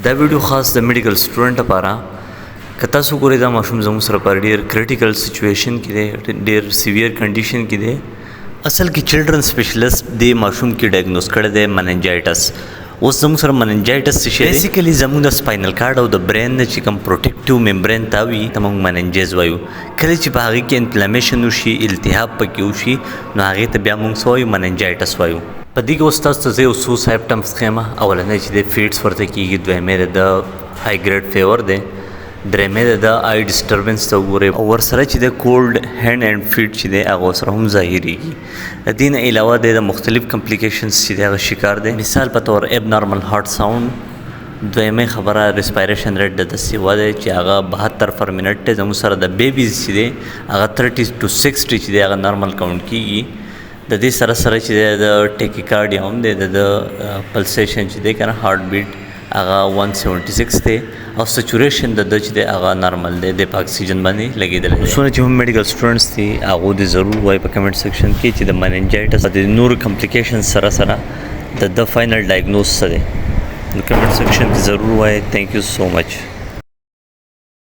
دا ویډیو خاص د میډیکل سټوډنټ لپاره که تاسو ګورئ دا ماشوم زموږ سره په ډېر کریټیکل سچویشن کې دی ډېر سیویر کنډیشن کې دی اصل کې چلډرن سپیشلیسټ دې ماشوم کې ډایګنوز کړی دی مننجایټس اوس زموږ سره مننجایټس څه شی دی بیسیکلی زموږ د سپاینل کارډ او د برین نه چې کوم پروټیکټیو ممبرین تاوي ته موږ مننجیز وایو کله چې په هغې کې انفلمیشن وشي التهاب پکې وشي نو هغې ته بیا موږ څه وایو مننجایټس وایو په دې کې اوس تاسو ته زه یو څو سایمپټمز ښیم اولنی چې دی فیډس ورته کېږي دویمې د های ګریډ فیور دی درېمې د آی ډسټربنس ته وګورئ او ورسره چې د کولډ هینډ اینډ فیټ چې دی هغه ورسره هم ظاهریږي د دې نه علاوه د مختلف کمپلیکیشنز چې دی هغه شکار دی مثال په طور اب نارمل هارټ ساوند دویمې خبره ریسپایریشن ریټ د سیوا دی چې هغه 72 پر منټ دی زموږ سره د بیبیز چې دی هغه 30 to 60 چې دی هغه نارمل کاونټ کېږي د دې سره سره چې د ټیکیکارډیا هم دی د پلسیشن چې دی که نه هارټ بیټ هغه 176 دی او سچوریشن د چې دی هغه نارمل دی د په اکسیجن باندې لګېدلی دی څونه چې هم میډیکل سټوډنټس دي هغو دې ضرور وایي په کمنټ سیکشن کې چې د مننجایټس د نورو کمپلیکیشن سره سره د فاینل ډایګنوز څه دی نو کمنټ سیکشن کې ضرور وایي تھینک یو سو مچ